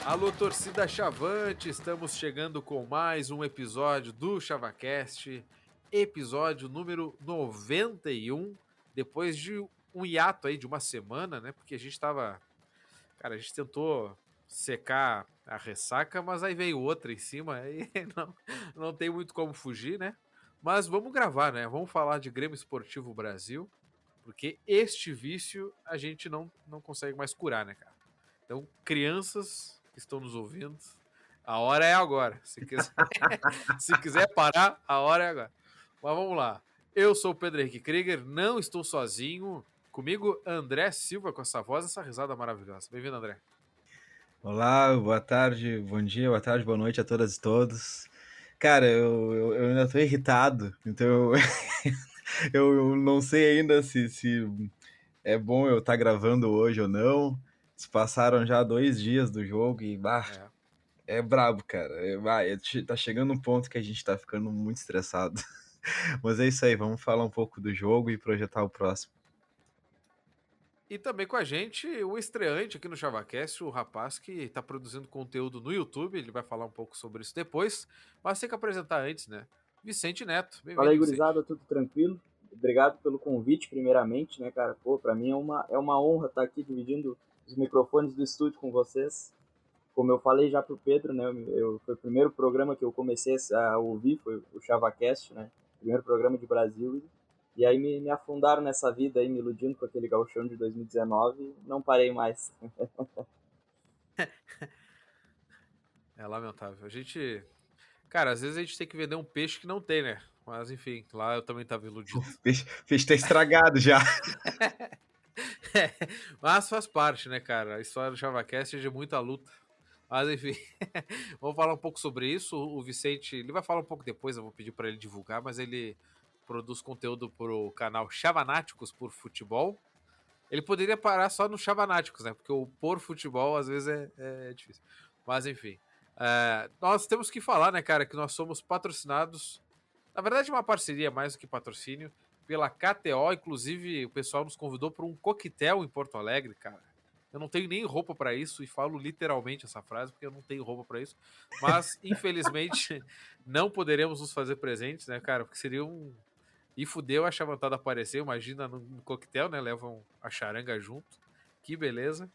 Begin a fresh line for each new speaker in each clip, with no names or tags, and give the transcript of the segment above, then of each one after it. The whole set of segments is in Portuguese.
Alô, torcida Chavante, estamos chegando com mais um episódio do ChavaCast, episódio número 91, depois de um hiato aí de uma semana, né? Porque a gente tava, cara, a gente tentou secar a ressaca, mas aí veio outra em cima, aí não tem muito como fugir, né? Mas vamos gravar, né? Vamos falar de Grêmio Esportivo Brasil, porque este vício a gente não consegue mais curar, né, cara? Então, crianças que estão nos ouvindo, a hora é agora. Se quiser, se quiser parar, a hora é agora. Mas vamos lá. Eu sou o Pedro Henrique Krieger, não estou sozinho. Comigo, André Silva, com essa voz, essa risada maravilhosa. Bem-vindo, André.
Olá, boa tarde, bom dia, boa tarde, boa noite a todas e todos. Cara, eu ainda tô irritado, então eu não sei ainda se é bom eu estar gravando hoje ou não. Se passaram já 2 dias do jogo e
É.
é brabo, cara. Tá chegando um ponto que a gente tá ficando muito estressado. Mas é isso aí, vamos falar um pouco do jogo e projetar o próximo.
E também com a gente o estreante aqui no ChavaCast, o rapaz que está produzindo conteúdo no YouTube. Ele vai falar um pouco sobre isso depois, mas tem que apresentar antes, né? Vicente Neto.
Fala aí,
Bem-vindo, Vicente.
gurizada, tudo tranquilo? Obrigado pelo convite, primeiramente, né, cara? Pô, pra mim é uma honra estar aqui dividindo os microfones do estúdio com vocês. Como eu falei já pro Pedro, né, foi o primeiro programa que eu comecei a ouvir, foi o ChavaCast, né? Primeiro programa de Brasil. E aí me afundaram nessa vida aí, me iludindo com aquele gauchão de 2019 e não parei mais.
É lamentável. A gente. Cara, às vezes a gente tem que vender um peixe que não tem, né? Mas enfim, lá eu também estava iludido.
Fez tá estragado já.
Mas faz parte, né, cara? A história do ChavaCast é de muita luta. Mas enfim, vamos falar um pouco sobre isso. O Vicente, ele vai falar um pouco depois, eu vou pedir para ele divulgar, mas ele produz conteúdo pro canal Chavanáticos por Futebol. Ele poderia parar só no Chavanáticos, né? Porque o por futebol às vezes é difícil. Mas enfim, nós temos que falar, né, cara, que nós somos patrocinados. Na verdade, é uma parceria mais do que patrocínio pela KTO. Inclusive, o pessoal nos convidou para um coquetel em Porto Alegre, cara. Eu não tenho nem roupa para isso e falo literalmente essa frase porque eu não tenho roupa para isso. Mas, infelizmente, não poderemos nos fazer presentes, né, cara? Porque seria um. E fudeu a chavantada aparecer. Imagina no coquetel, né? Levam a charanga junto. Que beleza.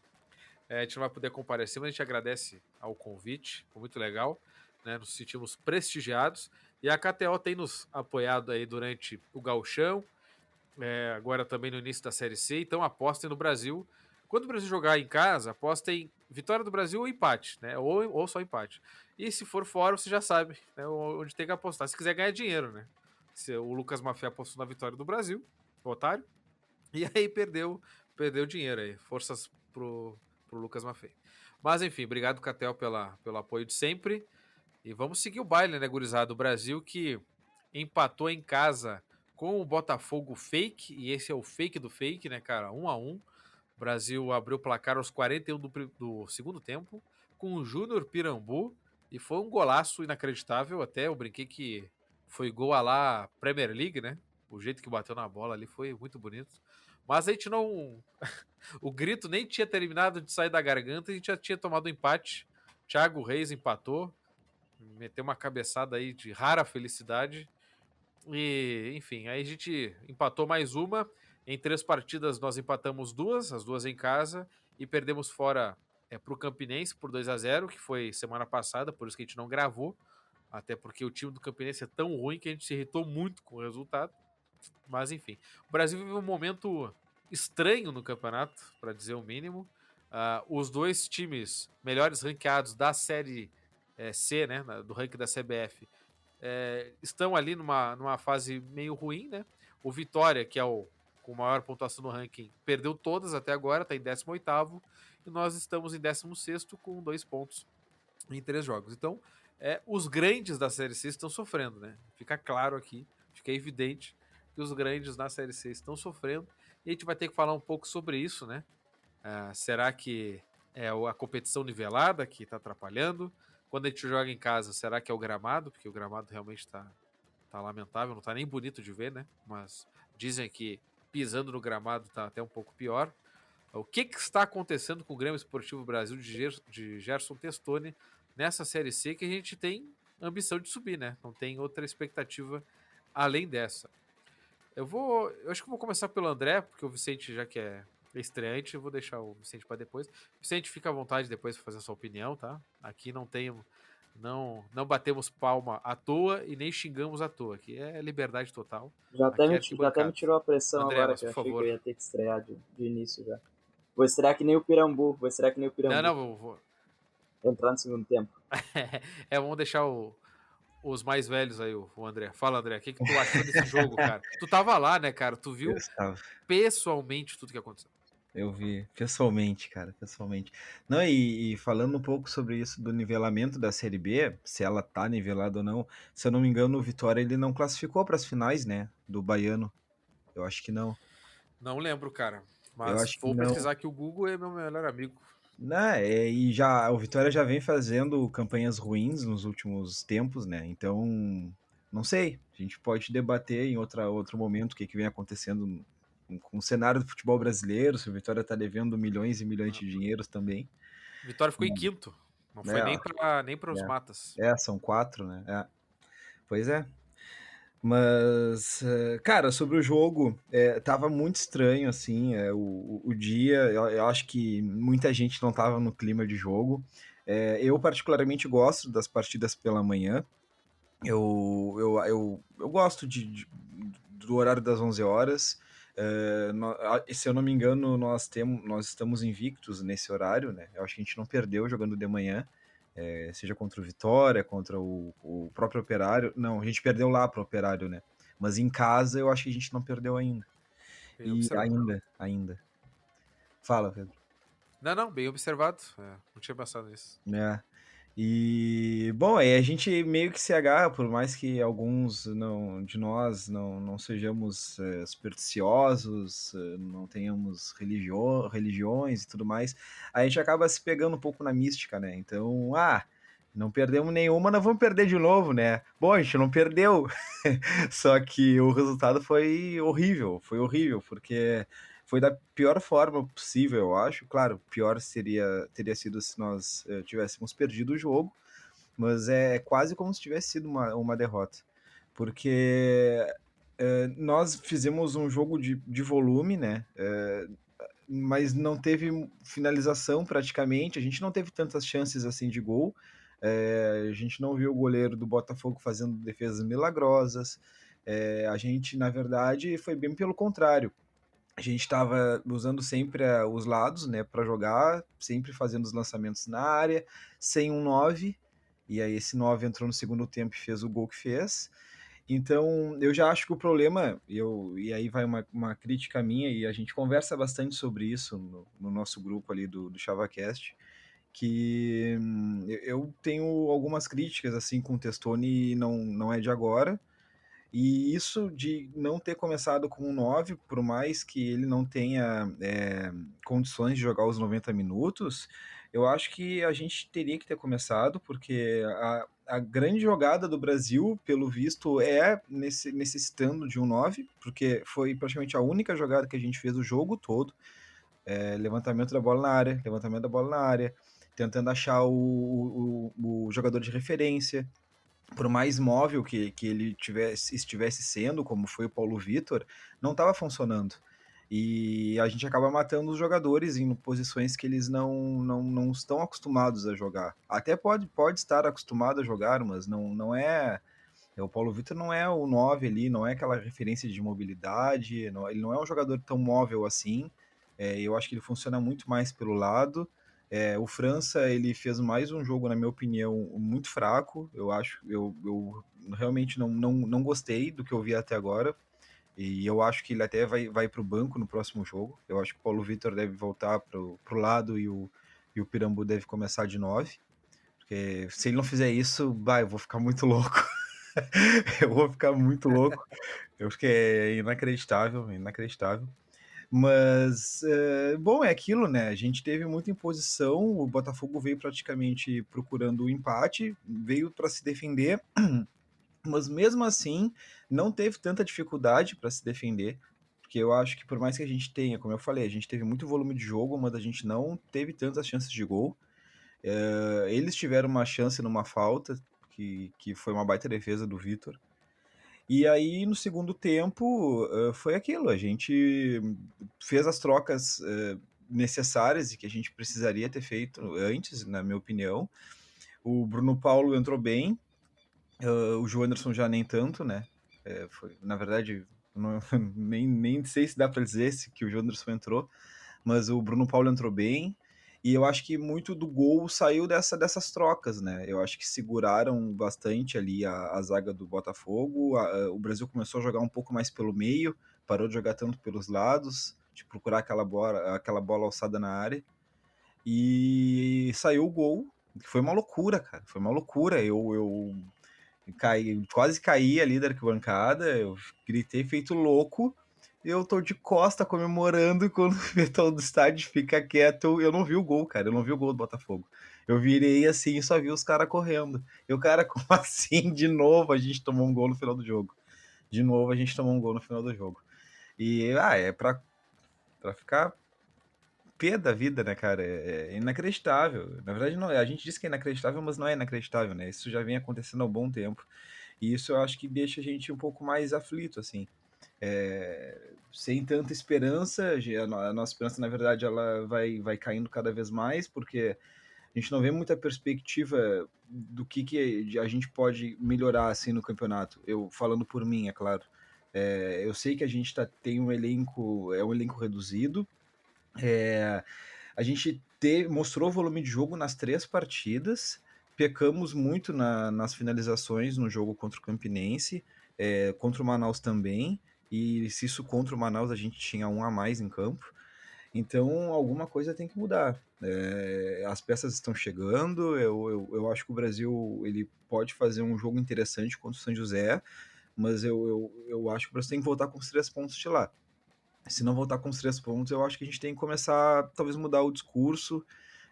A gente não vai poder comparecer, mas a gente agradece ao convite. Foi muito legal. Né? Nos sentimos prestigiados. E a KTO tem nos apoiado aí durante o Gauchão, agora também no início da Série C. Então apostem no Brasil. Quando o Brasil jogar em casa, apostem vitória do Brasil ou empate, né? Ou só empate. E se for fora, você já sabe, né, onde tem que apostar. Se quiser ganhar dinheiro, né? O Lucas Mafia apostou na vitória do Brasil, o otário, e aí perdeu dinheiro aí. Forças pro Lucas Mafia. Mas enfim, obrigado, Catel, pelo apoio de sempre. E vamos seguir o baile, né, gurizada? O Brasil que empatou em casa com o Botafogo fake, e esse é o fake do fake, né, cara? 1-1. O Brasil abriu o placar aos 41 do segundo tempo, com o Júnior Pirambu, e foi um golaço inacreditável. Até eu brinquei que foi gol a lá Premier League, né? O jeito que bateu na bola ali foi muito bonito. Mas a gente não. O grito nem tinha terminado de sair da garganta, a gente já tinha tomado um empate. Thiago Reis empatou, meteu uma cabeçada aí de rara felicidade. E, enfim, aí a gente empatou mais uma. Em 3 partidas nós empatamos duas, as duas em casa, e perdemos fora para o Campinense por 2-0, que foi semana passada, por isso que a gente não gravou. Até porque o time do Campinense é tão ruim que a gente se irritou muito com o resultado. Mas enfim, o Brasil vive um momento estranho no campeonato, para dizer o mínimo. Os dois times melhores ranqueados da Série C, né, do ranking da CBF, estão ali numa fase meio ruim, né? O Vitória, que é o com maior pontuação no ranking, perdeu todas até agora, está em 18º, e nós estamos em 16º com 2 pontos em 3 jogos. Então, os grandes da Série C estão sofrendo, né? Fica claro aqui, fica evidente que os grandes na Série C estão sofrendo, e a gente vai ter que falar um pouco sobre isso, né? Será que é a competição nivelada que está atrapalhando? Quando a gente joga em casa, será que é o gramado? Porque o gramado realmente tá lamentável, não tá nem bonito de ver, né? Mas dizem que pisando no gramado tá até um pouco pior. O que está acontecendo com o Grêmio Esportivo Brasil de Gerson Testoni nessa Série C, que a gente tem ambição de subir, né? Não tem outra expectativa além dessa. Eu acho que eu vou começar pelo André, porque o Vicente, já que é estreante, eu vou deixar o Vicente para depois. Vicente, fica à vontade depois para fazer a sua opinião, tá? Aqui não batemos palma à toa e nem xingamos à toa. Aqui é liberdade total. Aqui é
Já até me
arquibancada.
tirou a pressão
André,
agora,
mas
que eu
por
achei que
favor.
eu ia ter que estrear de início já. Vou estrear que nem o Pirambu,
Não, vou.
Entrar no segundo tempo.
Vamos deixar os mais velhos aí, o André. Fala, André, o que tu achou desse jogo, cara? Tu tava lá, né, cara? Tu viu pessoalmente tudo que aconteceu.
Eu vi pessoalmente, cara, pessoalmente. Não, e falando um pouco sobre isso do nivelamento da Série B, se ela tá nivelada ou não, se eu não me engano, o Vitória ele não classificou para as finais, né, do Baiano. Eu acho que não.
Não lembro, cara.
Eu
Mas
acho que
vou
não.
pesquisar que o Google é meu melhor amigo.
Né, e já o Vitória já vem fazendo campanhas ruins nos últimos tempos, né? Então, não sei. A gente pode debater em outro momento o que vem acontecendo com o cenário do futebol brasileiro, se o Vitória tá devendo milhões e milhões de dinheiros também.
Vitória ficou em quinto. Não foi nem para os matas.
São 4, né? Pois é. Mas, cara, sobre o jogo, tava muito estranho, assim, o dia. Eu acho que muita gente não tava no clima de jogo. Eu, particularmente, gosto das partidas pela manhã. Eu gosto do horário das 11 horas. Se eu não me engano, nós estamos invictos nesse horário, né? Eu acho que a gente não perdeu jogando de manhã. Seja contra o Vitória, contra o próprio Operário. Não, a gente perdeu lá pro Operário, né? Mas em casa eu acho que a gente não perdeu ainda.
Bem
E
observado.
ainda. Fala, Pedro.
Não, bem observado. Não tinha pensado nisso.
E, bom, aí a gente meio que se agarra, por mais que alguns de nós não sejamos supersticiosos, não tenhamos religiões e tudo mais, a gente acaba se pegando um pouco na mística, né? Então, não perdemos nenhuma, não vamos perder de novo, né? Bom, a gente não perdeu, só que o resultado foi horrível, porque foi da pior forma possível, eu acho. Claro, pior teria sido se nós tivéssemos perdido o jogo, mas é quase como se tivesse sido uma derrota. Porque nós fizemos um jogo de volume, né? Mas não teve finalização praticamente, a gente não teve tantas chances assim de gol. A gente não viu o goleiro do Botafogo fazendo defesas milagrosas. A gente, na verdade, foi bem pelo contrário. A gente estava usando sempre os lados, né, para jogar, sempre fazendo os lançamentos na área, sem um 9, e aí esse 9 entrou no segundo tempo e fez o gol que fez. Então, eu já acho que o problema, e aí vai uma crítica minha, e a gente conversa bastante sobre isso no nosso grupo ali do ChavaCast, que eu tenho algumas críticas assim com o Testoni, e não é de agora. E isso de não ter começado com um 9, por mais que ele não tenha condições de jogar os 90 minutos, eu acho que a gente teria que ter começado, porque a grande jogada do Brasil, pelo visto, é necessitando de um 9, porque foi praticamente a única jogada que a gente fez o jogo todo. Levantamento da bola na área, tentando achar o jogador de referência. Por mais móvel que ele estivesse sendo, como foi o Paulo Vitor, não estava funcionando. E a gente acaba matando os jogadores em posições que eles não estão acostumados a jogar. Até pode estar acostumado a jogar, mas não é. O Paulo Vitor não é o 9 ali, não é aquela referência de mobilidade, ele não é um jogador tão móvel assim. Eu acho que ele funciona muito mais pelo lado. O França, ele fez mais um jogo, na minha opinião, muito fraco. Eu realmente não gostei do que eu vi até agora. E eu acho que ele até vai para o banco no próximo jogo. Eu acho que o Paulo Vitor deve voltar pro lado e o Pirambu deve começar de 9. Porque se ele não fizer isso, eu vou ficar muito louco. Eu vou ficar muito louco. Eu acho que é inacreditável, inacreditável. Mas, bom, é aquilo, né? A gente teve muita imposição, o Botafogo veio praticamente procurando o empate, veio para se defender, mas mesmo assim não teve tanta dificuldade para se defender, porque eu acho que por mais que a gente tenha, como eu falei, a gente teve muito volume de jogo, mas a gente não teve tantas chances de gol. Eles tiveram uma chance numa falta, que foi uma baita defesa do Vitor. E aí, no segundo tempo, foi aquilo. A gente fez as trocas necessárias e que a gente precisaria ter feito antes, na minha opinião. O Bruno Paulo entrou bem, o João Anderson já nem tanto, né? Na verdade, não, nem sei se dá para dizer que o João Anderson entrou, mas o Bruno Paulo entrou bem. E eu acho que muito do gol saiu dessas trocas, né? Eu acho que seguraram bastante ali a zaga do Botafogo. O Brasil começou a jogar um pouco mais pelo meio, parou de jogar tanto pelos lados, de procurar aquela bola alçada na área. E saiu o gol, que foi uma loucura, cara. Foi uma loucura. Eu quase caí ali da arquibancada, eu gritei feito louco. Eu tô de costa comemorando, e quando o pessoal do estádio fica quieto, eu não vi o gol, cara. Eu não vi o gol do Botafogo. Eu virei assim e só vi os caras correndo. E o cara, como assim? De novo a gente tomou um gol no final do jogo. De novo a gente tomou um gol no final do jogo. E, é pra ficar pé da vida, né, cara? É inacreditável. Na verdade, não, a gente diz que é inacreditável, mas não é inacreditável, né? Isso já vem acontecendo há um bom tempo. E isso eu acho que deixa a gente um pouco mais aflito, assim. Sem tanta esperança, a nossa esperança, na verdade, ela vai caindo cada vez mais, porque a gente não vê muita perspectiva do que a gente pode melhorar, assim, no campeonato. Eu, falando por mim, é claro. Eu sei que a gente tem um elenco, é um elenco reduzido, a gente mostrou volume de jogo nas 3 partidas, pecamos muito nas finalizações no jogo contra o Campinense, contra o Manaus também, e se isso contra o Manaus a gente tinha um a mais em campo, então alguma coisa tem que mudar. As peças estão chegando, eu acho que o Brasil ele pode fazer um jogo interessante contra o São José, mas eu acho que o Brasil tem que voltar com os 3 pontos de lá. Se não voltar com os 3 pontos, eu acho que a gente tem que começar, talvez, mudar o discurso,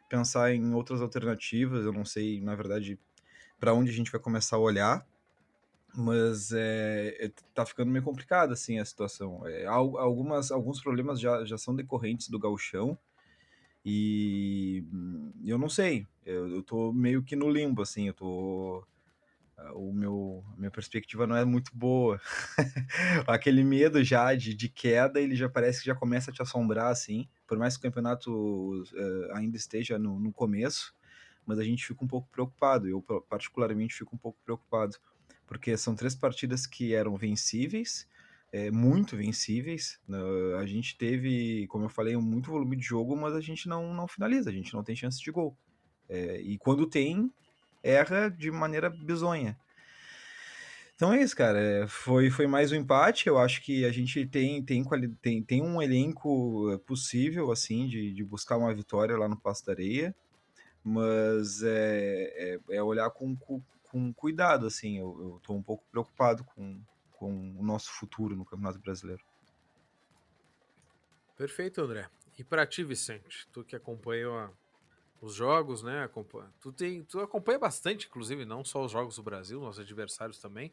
pensar em outras alternativas. Eu não sei, na verdade, para onde a gente vai começar a olhar, mas tá ficando meio complicado assim a situação. Alguns problemas já são decorrentes do gauchão e eu não sei. Eu tô meio que no limbo, assim. A minha perspectiva não é muito boa. Aquele medo já de queda, ele já parece que já começa a te assombrar, assim, por mais que o campeonato ainda esteja no começo, mas a gente fica um pouco preocupado, eu particularmente fico um pouco preocupado, porque são 3 partidas que eram vencíveis, muito vencíveis, né? A gente teve, como eu falei, muito volume de jogo, mas a gente não finaliza, a gente não tem chance de gol. E quando tem, erra de maneira bizonha. Então é isso, cara. Foi mais um empate. Eu acho que a gente tem um elenco possível, assim, de buscar uma vitória lá no Passo da Areia, mas é olhar com cuidado, assim. Eu tô um pouco preocupado com o nosso futuro no Campeonato Brasileiro.
Perfeito, André. E para ti, Vicente, tu que acompanha os jogos, né? Tu acompanha bastante, inclusive, não só os jogos do Brasil, nossos adversários também.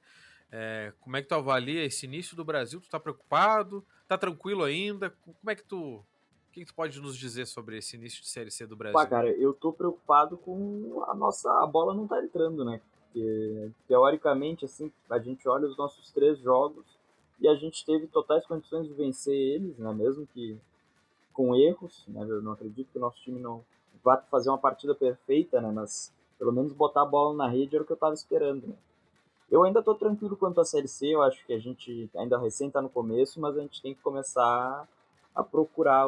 Como é que tu avalia esse início do Brasil? Tu tá preocupado? Tá tranquilo ainda? Como é que o que tu pode nos dizer sobre esse início de Série C do
Pá,
Brasil?
cara, eu tô preocupado com a bola não tá entrando, né? Porque, teoricamente, assim, a gente olha os nossos 3 jogos e a gente teve totais condições de vencer eles, né? Mesmo que com erros, né? Eu não acredito que o nosso time não vá fazer uma partida perfeita, né? Mas pelo menos botar a bola na rede era o que eu tava esperando, né? Eu ainda tô tranquilo quanto à Série C, eu acho que a gente ainda recém tá no começo, mas a gente tem que começar a procurar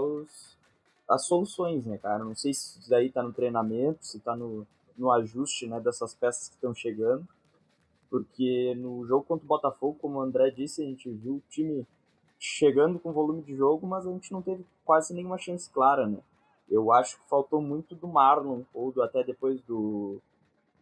as soluções, né, cara? Não sei se isso daí tá no treinamento, se tá no ajuste, né, dessas peças que estão chegando, porque no jogo contra o Botafogo, como o André disse, a gente viu o time chegando com volume de jogo, mas a gente não teve quase nenhuma chance clara, né? Eu acho que faltou muito do Marlon, ou até depois do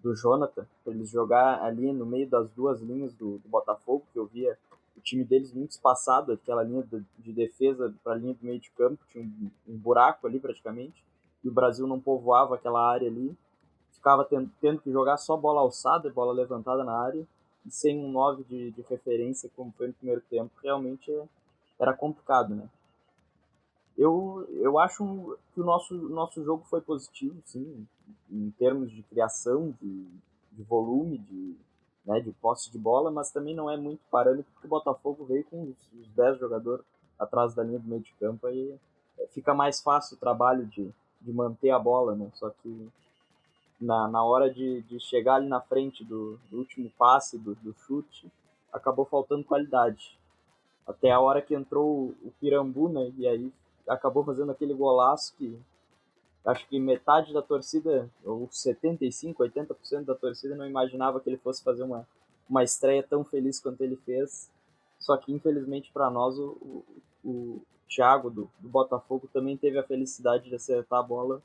Jonathan, para eles jogar ali no meio das 2 linhas do Botafogo, que eu via o time deles muito espaçado, aquela linha de defesa para a linha do meio de campo, tinha um buraco ali praticamente, e o Brasil não povoava aquela área ali, ficava tendo que jogar só bola alçada, bola levantada na área, e sem um 9 de referência, como foi no primeiro tempo, realmente era complicado, né? Eu acho que o nosso jogo foi positivo, sim, em termos de criação, de volume, né, de posse de bola, mas também não é muito parâmetro, porque o Botafogo veio com os 10 jogadores atrás da linha do meio de campo, aí fica mais fácil o trabalho de manter a bola, né? Só que na hora de chegar ali na frente do último passe, do chute, acabou faltando qualidade. Até a hora que entrou o Pirambu, né? E aí acabou fazendo aquele golaço que acho que metade da torcida, ou 75, 80% da torcida não imaginava que ele fosse fazer uma estreia tão feliz quanto ele fez. Só que infelizmente para nós o Thiago do Botafogo também teve a felicidade de acertar a bola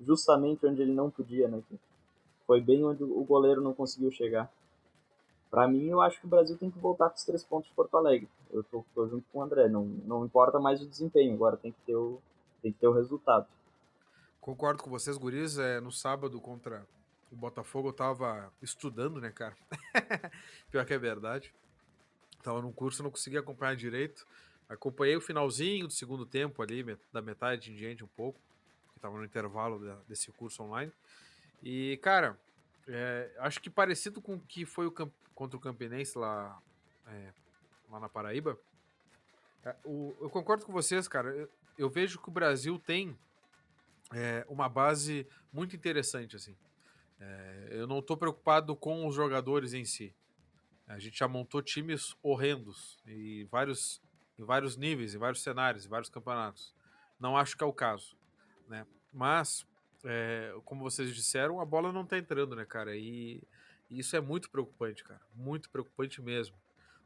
justamente onde ele não podia, né? Foi bem onde o goleiro não conseguiu chegar. Para mim, eu acho que o Brasil tem que voltar com os 3 pontos de Porto Alegre. Eu tô junto com o André. Não importa mais o desempenho, agora tem que ter o resultado.
Concordo com vocês, guris. No sábado contra o Botafogo eu tava estudando, né, cara? Pior que é verdade. Tava num curso, não conseguia acompanhar direito. Acompanhei o finalzinho do segundo tempo ali, da metade em diante um pouco, que tava no intervalo desse curso online. E, cara, acho que parecido com o que foi contra o Campinense lá na Paraíba. Eu concordo com vocês, cara. Eu vejo que o Brasil tem uma base muito interessante, assim. Eu não tô preocupado com os jogadores em si. A gente já montou times horrendos em vários níveis, em vários cenários, em vários campeonatos. Não acho que é o caso, né? Mas, como vocês disseram, a bola não tá entrando, né, cara? E isso é muito preocupante, cara. Muito preocupante mesmo.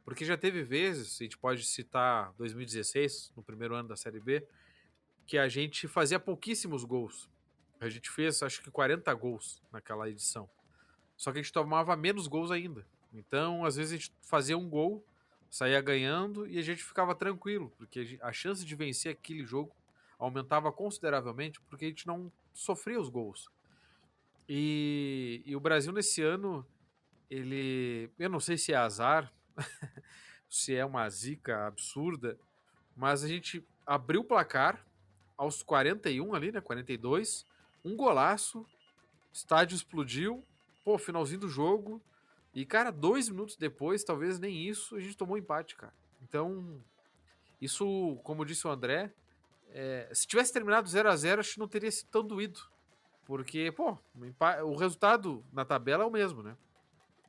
Porque já teve vezes, a gente pode citar 2016, no primeiro ano da Série B, que a gente fazia pouquíssimos gols. A gente fez, acho que 40 gols naquela edição. Só que a gente tomava menos gols ainda. Então, às vezes a gente fazia um gol, saía ganhando e a gente ficava tranquilo, porque a chance de vencer aquele jogo aumentava consideravelmente porque a gente não sofria os gols. E o Brasil nesse ano, eu não sei se é azar, se é uma zica absurda, mas a gente abriu o placar aos 41 ali, né, 42, um golaço, estádio explodiu, pô, finalzinho do jogo, e, cara, 2 minutos depois, talvez nem isso, a gente tomou empate, cara. Então, isso, como disse o André, se tivesse terminado 0-0, acho que não teria sido tão doído. Porque, pô, o resultado na tabela é o mesmo, né?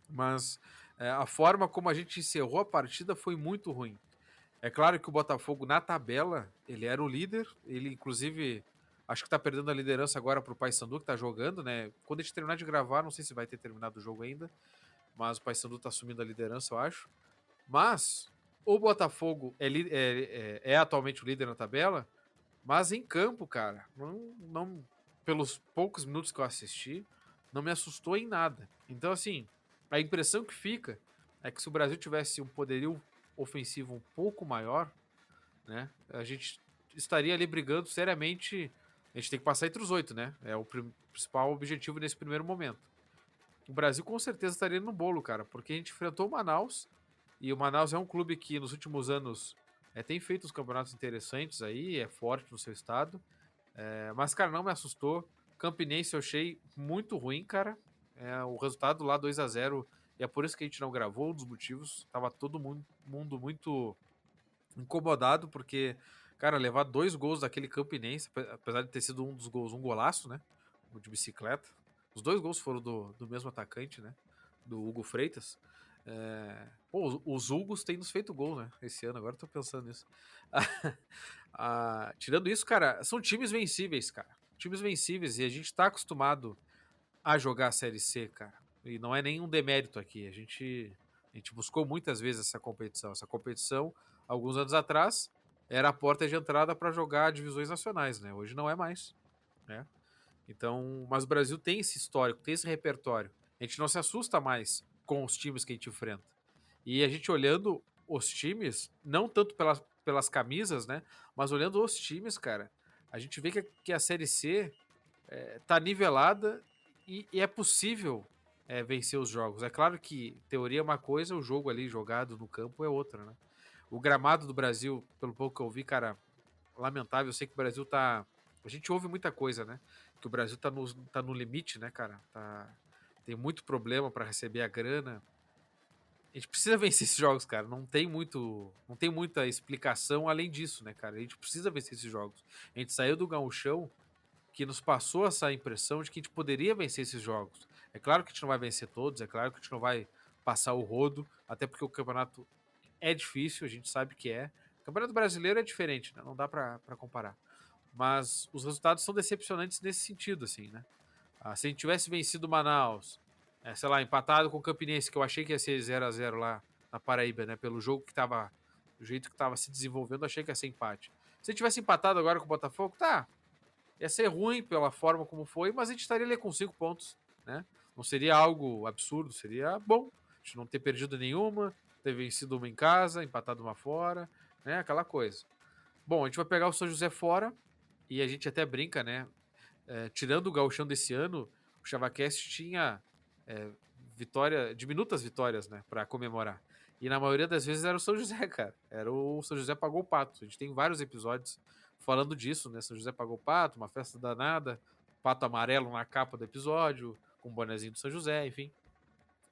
Mas a forma como a gente encerrou a partida foi muito ruim. É claro que o Botafogo, na tabela, ele era o líder. Ele, inclusive, acho que tá perdendo a liderança agora pro Paysandu, que tá jogando, né? Quando a gente terminar de gravar, não sei se vai ter terminado o jogo ainda, mas o Paysandu tá assumindo a liderança, eu acho. Mas o Botafogo é atualmente o líder na tabela, mas em campo, cara, pelos poucos minutos que eu assisti, não me assustou em nada. Então, assim, a impressão que fica é que se o Brasil tivesse um poderio ofensivo um pouco maior, né, a gente estaria ali brigando seriamente. A gente tem que passar entre os 8, né? É o principal objetivo nesse primeiro momento. O Brasil com certeza estaria no bolo, cara, porque a gente enfrentou o Manaus, e o Manaus é um clube que nos últimos anos tem feito os campeonatos interessantes aí, é forte no seu estado. Mas, cara, não me assustou. Campinense eu achei muito ruim, cara. O resultado lá 2-0, e é por isso que a gente não gravou, um dos motivos. Tava todo mundo muito incomodado, porque, cara, levar 2 gols daquele Campinense, apesar de ter sido um dos gols, um golaço, né? O de bicicleta. Os 2 gols foram do mesmo atacante, né? Do Hugo Freitas. Pô, os Hugos têm nos feito gol, né? Esse ano, agora eu tô pensando nisso. Tirando isso, cara, são times vencíveis, cara. Times vencíveis, e a gente tá acostumado a jogar a Série C, cara. E não é nenhum demérito aqui. A gente buscou muitas vezes essa competição. Essa competição, alguns anos atrás, era a porta de entrada para jogar divisões nacionais, né? Hoje não é mais, né? Então, mas o Brasil tem esse histórico, tem esse repertório. A gente não se assusta mais com os times que a gente enfrenta. E a gente olhando os times, não tanto pelas camisas, né? Mas olhando os times, cara, a gente vê que a Série C tá nivelada e é possível vencer os jogos. É claro que teoria é uma coisa, o jogo ali jogado no campo é outra, né? O gramado do Brasil, pelo pouco que eu vi, cara, lamentável. Eu sei que o Brasil tá. A gente ouve muita coisa, né? Que o Brasil tá no limite, né, cara? Tem muito problema para receber a grana. A gente precisa vencer esses jogos, cara. Não tem muita explicação além disso, né, cara? A gente precisa vencer esses jogos. A gente saiu do gauchão que nos passou essa impressão de que a gente poderia vencer esses jogos. É claro que a gente não vai vencer todos, é claro que a gente não vai passar o rodo, até porque o campeonato é difícil, a gente sabe que é. O campeonato brasileiro é diferente, né? Não dá pra comparar. Mas os resultados são decepcionantes nesse sentido, assim, né? Se a gente tivesse vencido o Manaus, sei lá, empatado com o Campinense, que eu achei que ia ser 0-0 lá na Paraíba, né? Pelo jogo que tava, do jeito que tava se desenvolvendo, eu achei que ia ser empate. Se a gente tivesse empatado agora com o Botafogo, tá, ia ser ruim pela forma como foi, mas a gente estaria ali com 5 pontos, né? Não seria algo absurdo, seria bom. A gente não ter perdido nenhuma, ter vencido uma em casa, empatado uma fora, né? Aquela coisa. Bom, a gente vai pegar o São José fora e a gente até brinca, né? Tirando o gauchão desse ano, o ChavaCast tinha diminutas vitórias, né? Pra comemorar. E na maioria das vezes era o São José, cara. Era o São José pagou o pato. A gente tem vários episódios falando disso, né? São José pagou o pato, uma festa danada, pato amarelo na capa do episódio, com o bonezinho do São José, enfim.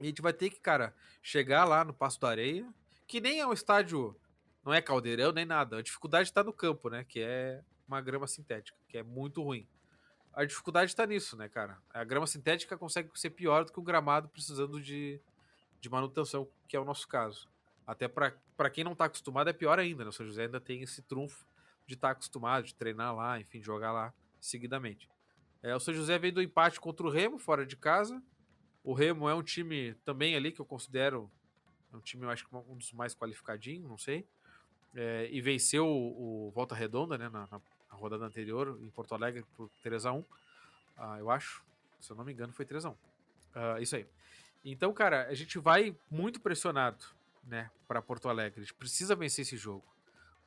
E a gente vai ter que, cara, chegar lá no Passo da Areia, que nem é um estádio, não é caldeirão nem nada. A dificuldade tá no campo, né? Que é uma grama sintética, que é muito ruim. A dificuldade tá nisso, né, cara? A grama sintética consegue ser pior do que um gramado precisando de manutenção, que é o nosso caso. Até para quem não tá acostumado é pior ainda, né? O São José ainda tem esse trunfo de estar acostumado, de treinar lá, enfim, de jogar lá seguidamente. O São José veio do empate contra o Remo, fora de casa. O Remo é um time também ali que eu considero um time, eu acho que um dos mais qualificadinhos, não sei. E venceu o Volta Redonda, né, na rodada anterior, em Porto Alegre, por 3-1, eu acho. Se eu não me engano, foi 3-1. Isso aí. Então, cara, a gente vai muito pressionado, né, para Porto Alegre. A gente precisa vencer esse jogo.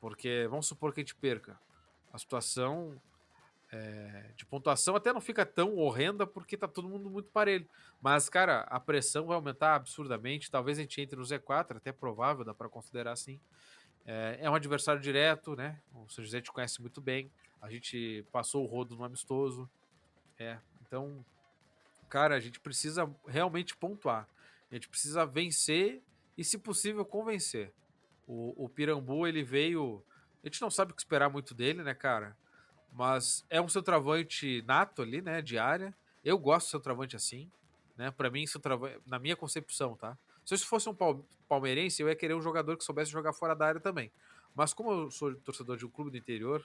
Porque vamos supor que a gente perca. A situação de pontuação até não fica tão horrenda porque tá todo mundo muito parelho. Mas, cara, a pressão vai aumentar absurdamente. Talvez a gente entre no Z4, até provável, dá para considerar assim. É um adversário direto, né? O São José te conhece muito bem. A gente passou o rodo no amistoso. Então, cara, a gente precisa realmente pontuar. A gente precisa vencer e, se possível, convencer. O Pirambu, ele veio. A gente não sabe o que esperar muito dele, né, cara? Mas é um centroavante nato ali, né, de área. Eu gosto de centroavante assim, né? Para mim, centroavante, na minha concepção, tá? Se eu fosse um palmeirense, eu ia querer um jogador que soubesse jogar fora da área também. Mas como eu sou torcedor de um clube do interior,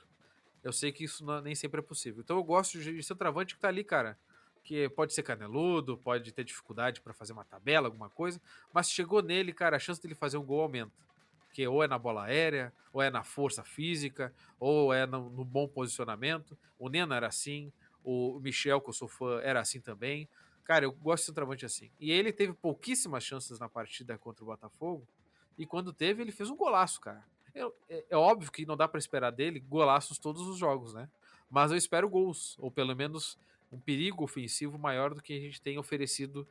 eu sei que isso nem sempre é possível. Então eu gosto de centroavante que tá ali, cara, que pode ser caneludo, pode ter dificuldade para fazer uma tabela, alguma coisa, mas chegou nele, cara, a chance dele fazer um gol aumenta. Que ou é na bola aérea, ou é na força física, ou é no bom posicionamento. O Nena era assim, o Michel, que eu sou fã, era assim também. Cara, eu gosto de centroavante assim. E ele teve pouquíssimas chances na partida contra o Botafogo, e quando teve, ele fez um golaço, cara. É óbvio que não dá para esperar dele golaços todos os jogos, né? Mas eu espero gols, ou pelo menos um perigo ofensivo maior do que a gente tem oferecido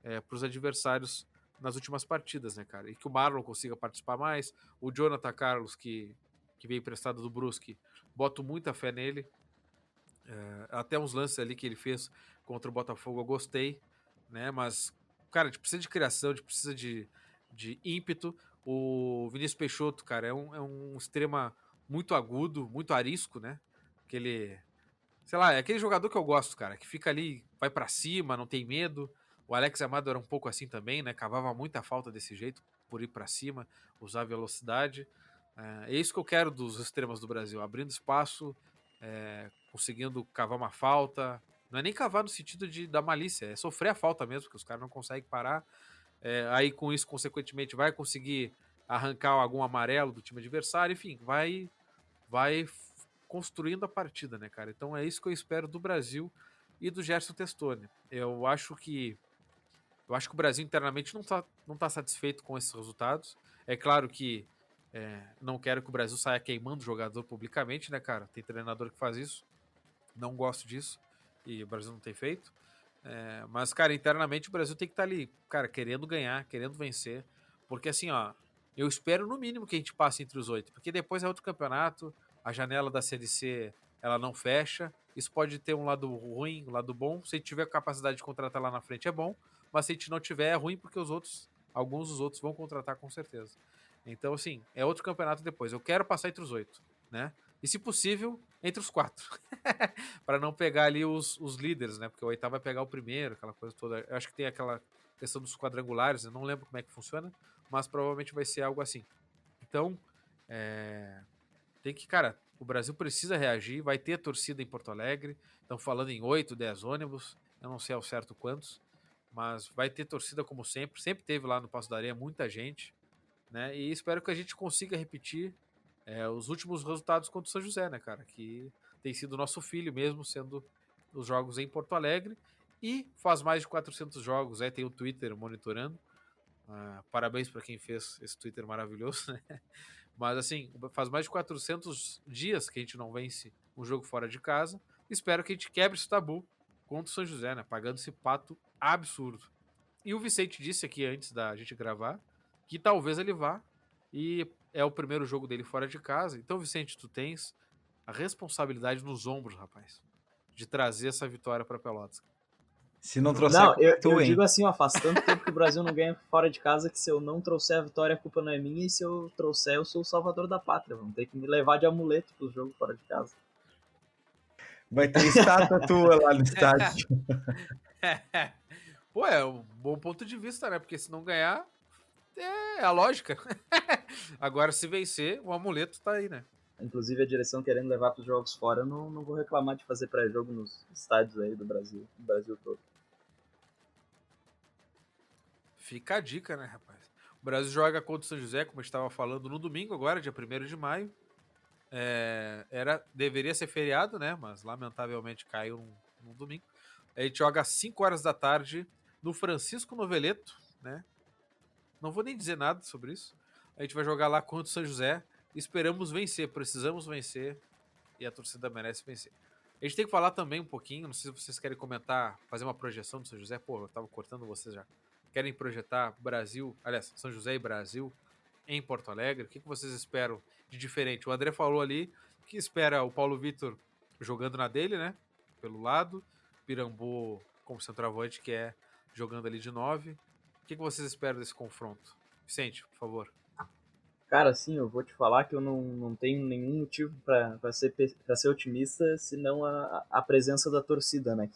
para os adversários nas últimas partidas, né, cara? E que o Marlon consiga participar mais. O Jonathan Carlos, que veio emprestado do Brusque, boto muita fé nele. Até uns lances ali que ele fez contra o Botafogo eu gostei, né? Mas, cara, a gente precisa de criação, a gente precisa de ímpeto. O Vinícius Peixoto, cara, é um extrema muito agudo, muito arisco, né? Aquele, sei lá, é aquele jogador que eu gosto, cara, que fica ali, vai para cima, não tem medo. O Alex Amado era um pouco assim também, né? Cavava muita falta desse jeito, por ir para cima, usar velocidade. É isso que eu quero dos extremos do Brasil, abrindo espaço, conseguindo cavar uma falta. Não é nem cavar no sentido da malícia, é sofrer a falta mesmo, que os caras não conseguem parar. Aí com isso, consequentemente, vai conseguir arrancar algum amarelo do time adversário, enfim, vai construindo a partida, né, cara? Então é isso que eu espero do Brasil e do Gerson Testoni. Eu acho que o Brasil internamente não tá satisfeito com esses resultados. É claro que não quero que o Brasil saia queimando o jogador publicamente, né, cara? Tem treinador que faz isso. Não gosto disso. E o Brasil não tem feito. Mas, cara, internamente o Brasil tem que estar ali, cara, querendo ganhar, querendo vencer. Porque assim, ó, Eu espero no mínimo que a gente passe entre os 8, porque depois é outro campeonato, a janela da Série C ela não fecha, isso pode ter um lado ruim, um lado bom, se a gente tiver capacidade de contratar lá na frente é bom, mas se a gente não tiver é ruim porque alguns dos outros vão contratar com certeza. Então assim, é outro campeonato depois, eu quero passar entre os 8, né? E se possível, entre os 4, para não pegar ali os líderes, né? Porque o oitavo vai pegar o primeiro, aquela coisa toda. Eu acho que tem aquela questão dos quadrangulares, eu não lembro como é que funciona, mas provavelmente vai ser algo assim. Então, tem que, cara, o Brasil precisa reagir, vai ter torcida em Porto Alegre, estão falando em 8, 10 ônibus, eu não sei ao certo quantos, mas vai ter torcida como sempre teve lá no Passo da Areia muita gente, né? E espero que a gente consiga repetir os últimos resultados contra o São José, né, cara? Que tem sido nosso filho mesmo, sendo os jogos em Porto Alegre. E faz mais de 400 jogos, tem o Twitter monitorando. Parabéns para quem fez esse Twitter maravilhoso, né? Mas assim, faz mais de 400 dias que a gente não vence um jogo fora de casa. Espero que a gente quebre esse tabu contra o São José, né? Pagando esse pato absurdo. E o Vicente disse aqui antes da gente gravar que talvez ele vá e é o primeiro jogo dele fora de casa. Então, Vicente, tu tens a responsabilidade nos ombros, rapaz, de trazer essa vitória para Pelotas.
Se não trouxer,
Não, eu
hein?
digo assim, ó, faz tanto tempo que o Brasil não ganha fora de casa que se eu não trouxer a vitória, a culpa não é minha, e se eu trouxer, eu sou o salvador da pátria. Vão ter que me levar de amuleto pro jogo fora de casa.
Vai ter estátua tua lá no estádio.
Pô, é um bom ponto de vista, né? Porque se não ganhar, é a lógica. Agora, se vencer, o amuleto tá aí, né?
Inclusive, a direção querendo levar pros jogos fora, eu não vou reclamar de fazer pré-jogo nos estádios aí do Brasil todo.
Fica a dica, né, rapaz? O Brasil joga contra o São José, como a gente estava falando, no domingo agora, dia 1º de maio. Deveria ser feriado, né? Mas lamentavelmente caiu no domingo. A gente joga às 5 horas da tarde no Francisco Noveleto, né? Não vou nem dizer nada sobre isso. A gente vai jogar lá contra o São José. Esperamos vencer, precisamos vencer e a torcida merece vencer. A gente tem que falar também um pouquinho, não sei se vocês querem comentar, fazer uma projeção do São José. Pô, eu tava cortando vocês já. Querem projetar Brasil, aliás, São José e Brasil em Porto Alegre? O que vocês esperam de diferente? O André falou ali que espera o Paulo Vitor jogando na dele, né? Pelo lado. Pirambu como centroavante, que é jogando ali de 9. O que vocês esperam desse confronto? Vicente, por favor.
Cara, assim, eu vou te falar que eu não tenho nenhum motivo para ser otimista, senão a presença da torcida, né?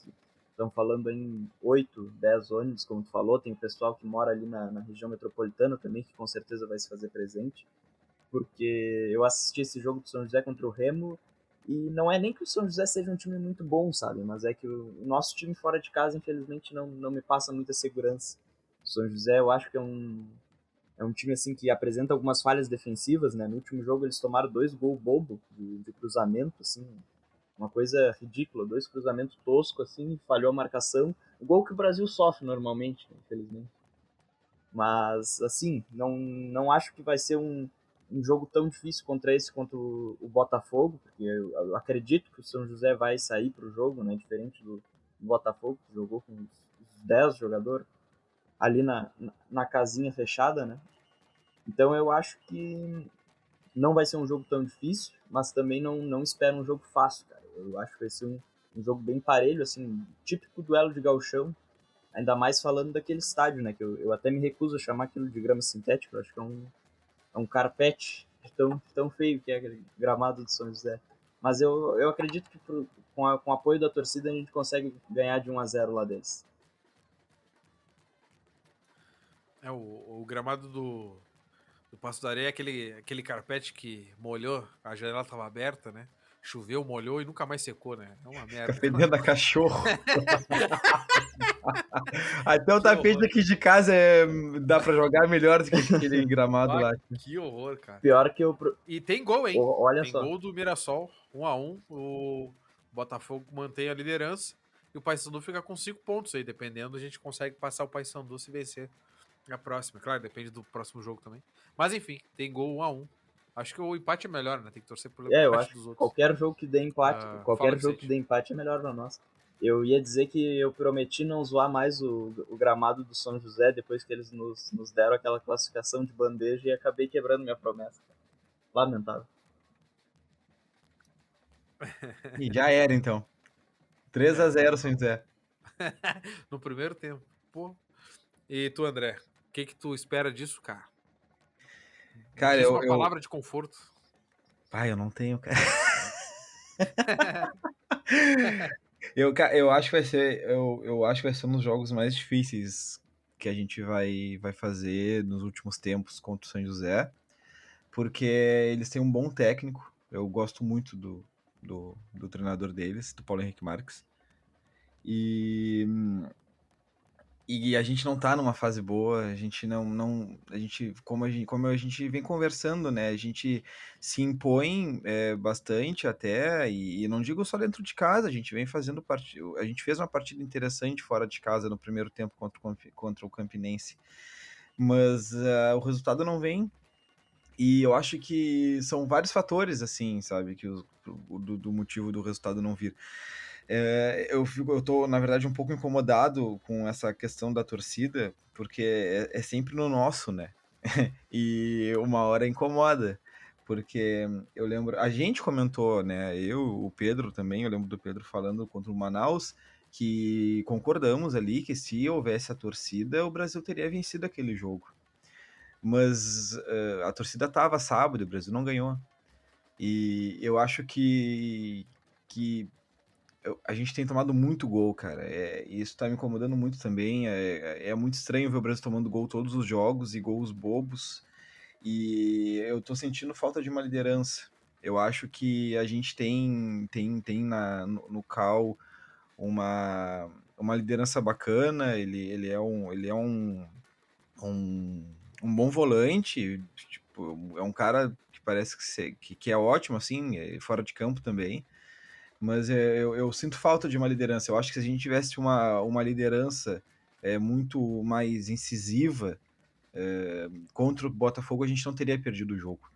Estão falando em 8, 10 ônibus, como tu falou, tem o pessoal que mora ali na região metropolitana também, que com certeza vai se fazer presente, porque eu assisti esse jogo do São José contra o Remo, e não é nem que o São José seja um time muito bom, sabe? Mas é que o nosso time fora de casa, infelizmente, não me passa muita segurança. O São José, eu acho que é um time assim que apresenta algumas falhas defensivas, né? No último jogo eles tomaram 2 gols bobo de cruzamento, assim, uma coisa ridícula, 2 cruzamentos toscos, assim, falhou a marcação. O gol que o Brasil sofre normalmente, infelizmente. Mas, assim, não acho que vai ser um jogo tão difícil contra o Botafogo, porque eu acredito que o São José vai sair para o jogo, né? Diferente do Botafogo, que jogou com os 10 jogadores ali na casinha fechada, né? Então eu acho que não vai ser um jogo tão difícil, mas também não espero um jogo fácil, cara. Eu acho que vai ser um jogo bem parelho, assim, típico duelo de gauchão, ainda mais falando daquele estádio, né? Que eu até me recuso a chamar aquilo de grama sintética, eu acho que é um carpete tão feio que é aquele gramado de São José. Mas eu acredito que com o apoio da torcida a gente consegue ganhar de 1-0 lá deles.
O gramado do Passo da Areia é aquele carpete que molhou, a janela estava aberta, né? Choveu, molhou e nunca mais secou, né? É uma merda.
Fica fedendo a cachorro. Até o
Que
tapete
horror.
aqui de casa dá pra jogar melhor do que aquele gramado lá.
Que horror, cara.
Pior que
E tem gol, hein?
Olha
Tem
só.
gol do Mirassol, 1-1. O Botafogo mantém a liderança e o Paysandu fica com 5 pontos aí. Dependendo, a gente consegue passar o Paysandu se vencer a próxima. Claro, depende do próximo jogo também. Mas enfim, tem gol 1-1. Acho que o empate é melhor, né? Tem que torcer pelo
Eu
empate
acho
dos
que
outros.
qualquer jogo que dê empate,
Fala,
qualquer jogo
Vicente.
que dê empate é melhor pra nós. Eu ia dizer que eu prometi não zoar mais o gramado do São José depois que eles nos deram aquela classificação de bandeja e acabei quebrando minha promessa. Lamentável.
E já era, então. 3-0, São José.
No primeiro tempo. Pô. E tu, André, o que tu espera disso, cara? Me
Cara,
diz uma palavra de conforto.
Pai, eu não tenho, cara. Eu acho que vai ser. Eu acho que vai ser um dos jogos mais difíceis que a gente vai fazer nos últimos tempos contra o São José. Porque eles têm um bom técnico. Eu gosto muito do treinador deles, do Paulo Henrique Marques. E a gente não tá numa fase boa, a gente não a gente como a gente vem conversando, né? A gente se impõe bastante até, e não digo só dentro de casa, a gente vem fazendo a gente fez uma partida interessante fora de casa no primeiro tempo contra o Campinense, mas o resultado não vem. E eu acho que são vários fatores, assim, sabe, que do motivo do resultado não vir. Eu tô, na verdade, um pouco incomodado com essa questão da torcida, porque é sempre no nosso, né? E uma hora incomoda, porque eu lembro, a gente comentou, né? O Pedro também, eu lembro do Pedro falando contra o Manaus, que concordamos ali que se houvesse a torcida, o Brasil teria vencido aquele jogo. Mas a torcida tava sábado, o Brasil não ganhou. E eu acho que a gente tem tomado muito gol, cara. E isso tá me incomodando muito também. É muito estranho ver o Brasil tomando gol todos os jogos e gols bobos. E eu tô sentindo falta de uma liderança. Eu acho que a gente tem no Cal uma liderança bacana. Um, um bom volante. Tipo, é um cara que parece que é ótimo, assim, fora de campo também. Mas eu sinto falta de uma liderança. Eu acho que se a gente tivesse uma liderança muito mais incisiva contra o Botafogo, a gente não teria perdido o jogo.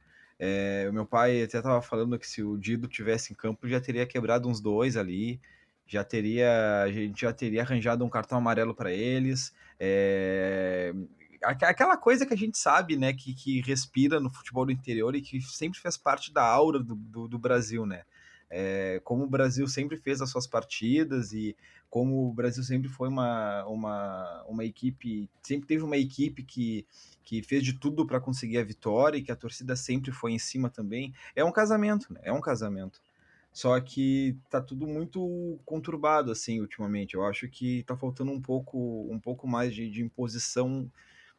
O meu pai até estava falando que se o Dido tivesse em campo, já teria quebrado uns dois ali, a gente já teria arranjado um cartão amarelo para eles. Aquela coisa que a gente sabe, né, que respira no futebol do interior e que sempre faz parte da aura do Brasil, né? Como o Brasil sempre fez as suas partidas e como o Brasil sempre foi uma equipe, sempre teve uma equipe que fez de tudo para conseguir a vitória e que a torcida sempre foi em cima também. É um casamento, né? É um casamento. Só que tá tudo muito conturbado assim ultimamente. Eu acho que tá faltando um pouco mais de imposição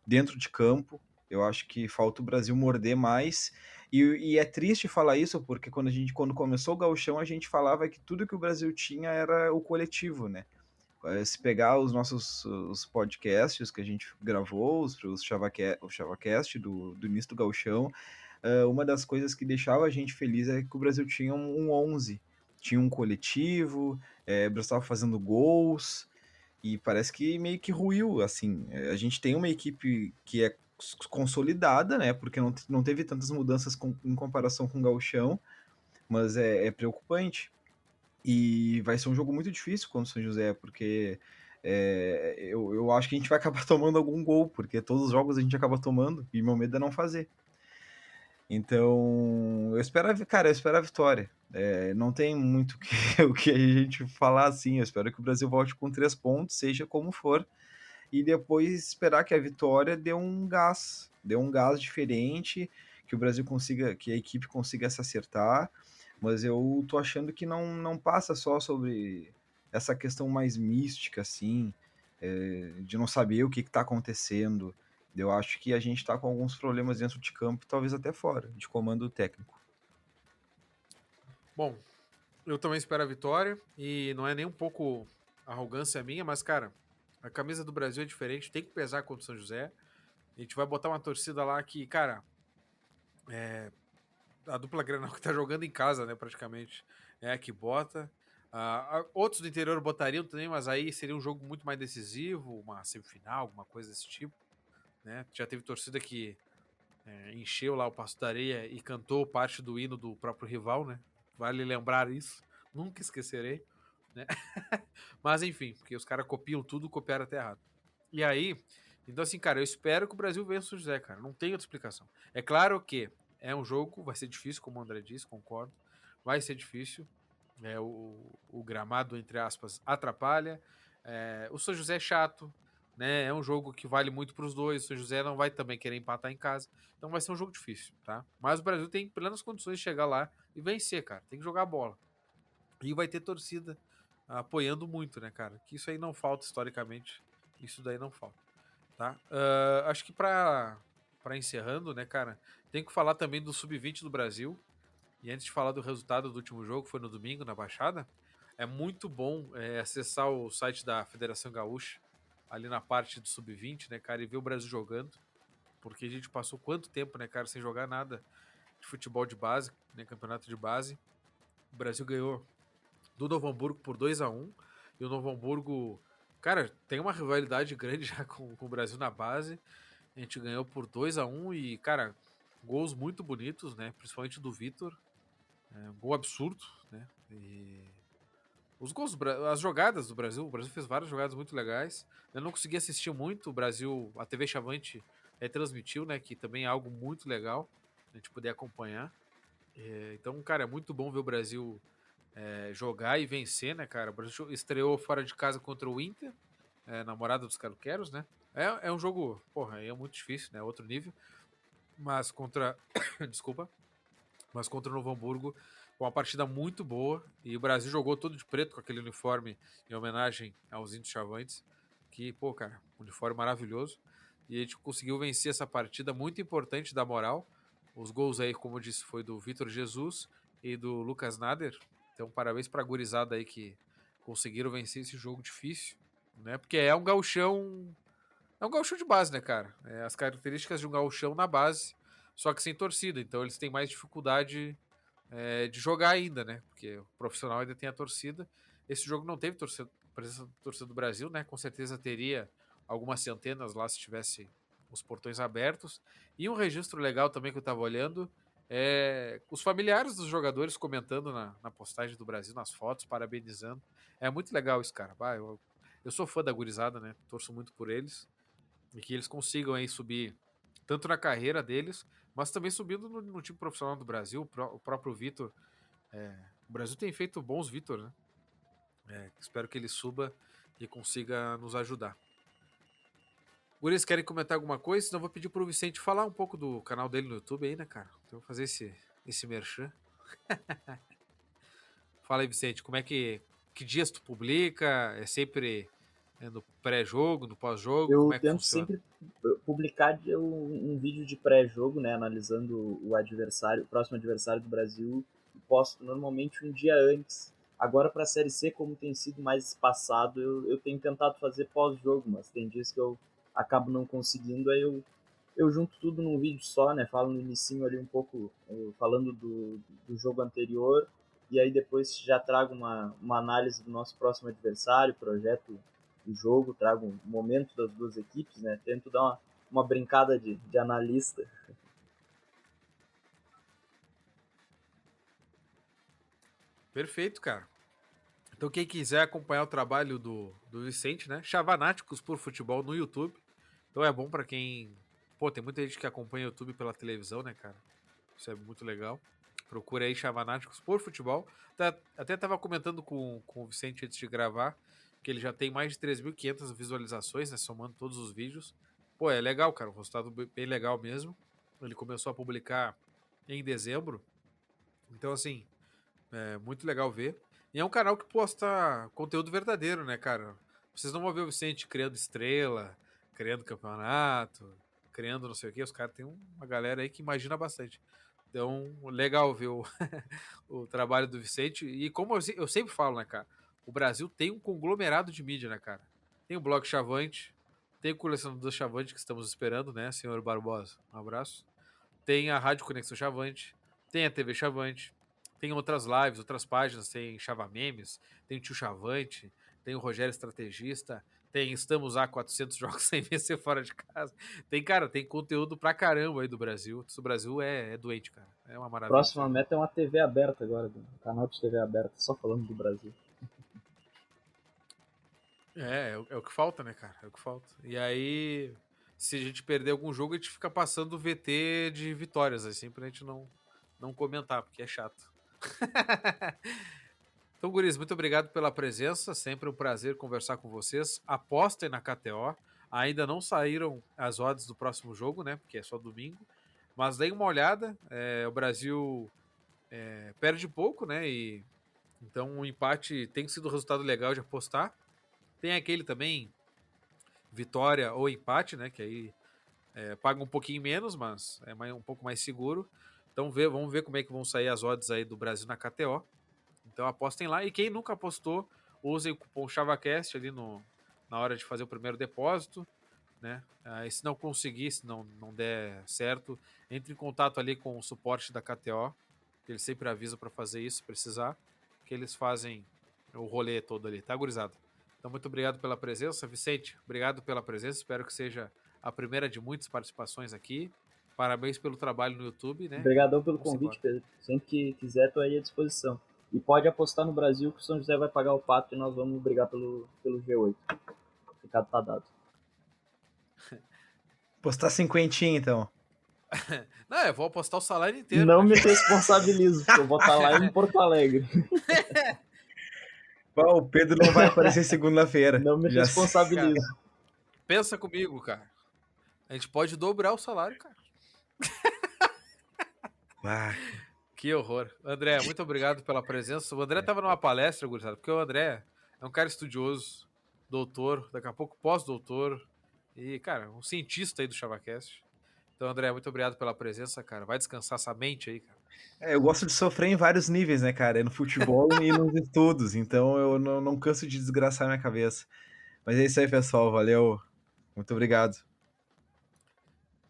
dentro de campo. Eu acho que falta o Brasil morder mais. E é triste falar isso, porque quando começou o Gauchão, a gente falava que tudo que o Brasil tinha era o coletivo, né? Se pegar os podcasts que a gente gravou, o ChavaCast do início do Gauchão, uma das coisas que deixava a gente feliz é que o Brasil tinha um 11, tinha um coletivo, o Brasil estava fazendo gols, e parece que meio que ruiu, assim. A gente tem uma equipe que é consolidada, né? Porque não teve tantas mudanças em comparação com o Gauchão, mas é preocupante. E vai ser um jogo muito difícil contra o São José, porque eu acho que a gente vai acabar tomando algum gol, porque todos os jogos a gente acaba tomando, e meu medo é não fazer. Então, eu espero a vitória. Não tem muito o que a gente falar assim. Eu espero que o Brasil volte com 3 pontos, seja como for, e depois esperar que a vitória dê um gás diferente, que o Brasil consiga, que a equipe consiga se acertar. Mas eu tô achando que não passa só sobre essa questão mais mística, assim, de não saber o que está acontecendo. Eu acho que a gente está com alguns problemas dentro de campo, talvez até fora, de comando técnico.
Bom, eu também espero a vitória e não é nem um pouco arrogância minha, mas, cara, a camisa do Brasil é diferente, tem que pesar contra o São José. A gente vai botar uma torcida lá que, cara, a dupla Grenal que tá jogando em casa, né, praticamente, é a que bota. Outros do interior botariam também, mas aí seria um jogo muito mais decisivo, uma semifinal, alguma coisa desse tipo, né? Já teve torcida que encheu lá o Passo da Areia e cantou parte do hino do próprio rival, né? Vale lembrar isso, nunca esquecerei. né? Mas enfim, porque os caras copiam tudo, copiaram até errado. E aí, então assim, cara, eu espero que o Brasil vença o São José, cara. Não tem outra explicação. É claro que é um jogo, vai ser difícil, como o André disse, concordo. Vai ser difícil. O gramado, entre aspas, atrapalha. O São José é chato, né? É um jogo que vale muito para os dois. O São José não vai também querer empatar em casa. Então vai ser um jogo difícil, tá? Mas o Brasil tem plenas condições de chegar lá e vencer, cara. Tem que jogar bola. E vai ter torcida apoiando muito, né, cara? Que isso aí não falta historicamente. Isso daí não falta, tá? Acho que para encerrando, né, cara, tem que falar também do Sub-20 do Brasil. E antes de falar do resultado do último jogo, que foi no domingo, na Baixada, é muito bom acessar o site da Federação Gaúcha, ali na parte do Sub-20, né, cara, e ver o Brasil jogando. Porque a gente passou quanto tempo, né, cara, sem jogar nada de futebol de base, né, campeonato de base. O Brasil ganhou do Novo Hamburgo por 2-1. E o Novo Hamburgo, cara, tem uma rivalidade grande já com o Brasil na base. A gente ganhou por 2-1 e, cara, gols muito bonitos, né? Principalmente do Vitor. Um gol absurdo, né? E os gols, as jogadas do Brasil, o Brasil fez várias jogadas muito legais. Eu não consegui assistir muito, o Brasil, a TV Chavante transmitiu, né? Que também é algo muito legal a gente poder acompanhar. Então, cara, é muito bom ver o Brasil jogar e vencer, né, cara? O Brasil estreou fora de casa contra o Inter, namorada dos Caruqueros, né? É um jogo, porra, é muito difícil, né? Outro nível. Mas contra. Desculpa. Mas contra o Novo Hamburgo, uma partida muito boa. E o Brasil jogou todo de preto com aquele uniforme em homenagem aos índios chavantes. Que, pô, cara, uniforme maravilhoso. E a gente conseguiu vencer essa partida muito importante da moral. Os gols aí, como eu disse, foi do Vitor Jesus e do Lucas Nader. Então, parabéns pra gurizada aí que conseguiram vencer esse jogo difícil, né? Porque é um gauchão. É um gauchão de base, né, cara? As características de um gauchão na base, só que sem torcida. Então, eles têm mais dificuldade de jogar ainda, né? Porque o profissional ainda tem a torcida. Esse jogo não teve presença da torcida do Brasil, né? Com certeza teria algumas centenas lá se tivesse os portões abertos. E um registro legal também que eu tava olhando os familiares dos jogadores comentando na postagem do Brasil, nas fotos, parabenizando. É muito legal isso, cara. Eu sou fã da gurizada, né? Torço muito por eles. E que eles consigam aí subir tanto na carreira deles, mas também subindo no time profissional do Brasil. O próprio Vitor. O Brasil tem feito bons Vitor, né? Espero que ele suba e consiga nos ajudar. Guris, querem comentar alguma coisa? Senão eu vou pedir pro Vicente falar um pouco do canal dele no YouTube aí, né, cara? Então eu vou fazer esse merchan. Fala aí, Vicente, como é que dias tu publica? É sempre no pré-jogo, no pós-jogo? Como
Eu
é que
tento
funciona?
sempre publicar um vídeo de pré-jogo, né, analisando o adversário, o próximo adversário do Brasil, e posto normalmente um dia antes. Agora para a Série C, como tem sido mais espaçado, eu tenho tentado fazer pós-jogo, mas tem dias que eu acabo não conseguindo, aí eu junto tudo num vídeo só, né, falo no inicinho ali um pouco, falando do jogo anterior, e aí depois já trago uma análise do nosso próximo adversário, projeto o jogo, trago um momento das duas equipes, né? Tento dar uma brincada de analista.
Perfeito, cara. Então quem quiser acompanhar o trabalho do Vicente, né? Chavanáticos por Futebol no YouTube. Então é bom pra quem... Pô, tem muita gente que acompanha o YouTube pela televisão, né, cara? Isso é muito legal. Procura aí Chavanáticos por Futebol. Até tava comentando com o Vicente antes de gravar que ele já tem mais de 3.500 visualizações, né? Somando todos os vídeos. Pô, é legal, cara. Um resultado bem legal mesmo. Ele começou a publicar em dezembro. Então, assim, é muito legal ver. E é um canal que posta conteúdo verdadeiro, né, cara? Vocês não vão ver o Vicente criando estrela, criando campeonato, criando não sei o quê. Os caras têm uma galera aí que imagina bastante. Então, legal ver o trabalho do Vicente. E como eu sempre falo, né, cara? O Brasil tem um conglomerado de mídia, né, cara? Tem o Blog Chavante, tem o Colecionador Chavante que estamos esperando, né, senhor Barbosa? Um abraço. Tem a Rádio Conexão Chavante, tem a TV Chavante, tem outras lives, outras páginas, tem Chava Memes, tem o Tio Chavante, tem o Rogério Estrategista, tem Estamos há 400 jogos sem vencer fora de casa. Tem, cara, tem conteúdo pra caramba aí do Brasil. O Brasil é doente, cara. É uma maravilha isso
Próxima
aí.
meta é uma TV aberta agora, um canal de TV aberta, só falando do Brasil.
É o que falta, né, cara? É o que falta. E aí, se a gente perder algum jogo, a gente fica passando o VT de vitórias, assim, pra gente não comentar, porque é chato. Então, guris, muito obrigado pela presença. Sempre um prazer conversar com vocês. Apostem na KTO. Ainda não saíram as odds do próximo jogo, né? Porque é só domingo. Mas deem uma olhada. O Brasil perde pouco, né? E então o empate tem sido um resultado legal de apostar. Tem aquele também, vitória ou empate, né? Que aí paga um pouquinho menos, mas é um pouco mais seguro. Então vamos ver como é que vão sair as odds aí do Brasil na KTO. Então apostem lá. E quem nunca apostou, usem o cupom ChavaCast ali na hora de fazer o primeiro depósito, né? E se não conseguir, se não der certo, entre em contato ali com o suporte da KTO, que eles sempre avisam para fazer isso, se precisar, que eles fazem o rolê todo ali, tá, gurizada? Então muito obrigado pela presença. Vicente, obrigado pela presença. Espero que seja a primeira de muitas participações aqui. Parabéns pelo trabalho no YouTube, né?
Obrigadão
E
pelo
vamos
convite,
embora.
Pedro. Sempre que quiser, tô aí à disposição. E pode apostar no Brasil que o São José vai pagar o pato e nós vamos brigar pelo G8. O recado tá dado.
Postar cinquentinha, então.
Não, eu vou apostar o salário inteiro,
Não
né?
me responsabilizo, porque eu vou estar lá em Porto Alegre.
O Pedro não vai aparecer segunda-feira.
Não me
Já
responsabilizo.
Pensa comigo, cara. A gente pode dobrar o salário, cara.
Ah,
Que horror. André, muito obrigado pela presença. O André estava numa palestra, gurizada, porque o André é um cara estudioso, doutor, daqui a pouco pós-doutor e, cara, um cientista aí do ChavaCast. Então, André, muito obrigado pela presença, cara. Vai descansar essa mente aí, cara.
eu gosto de sofrer em vários níveis, né, cara? No futebol e nos estudos. Então eu não canso de desgraçar minha cabeça. Mas é isso aí, pessoal. Valeu. Muito obrigado.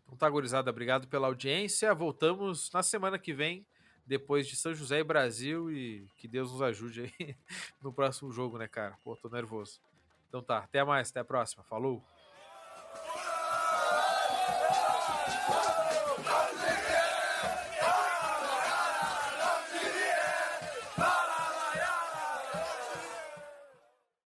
Então tá, gurizada, obrigado pela audiência. Voltamos na semana que vem, depois de São José e Brasil, e que Deus nos ajude aí no próximo jogo, né, cara? Pô, tô nervoso. Então tá, até mais, até a próxima. Falou!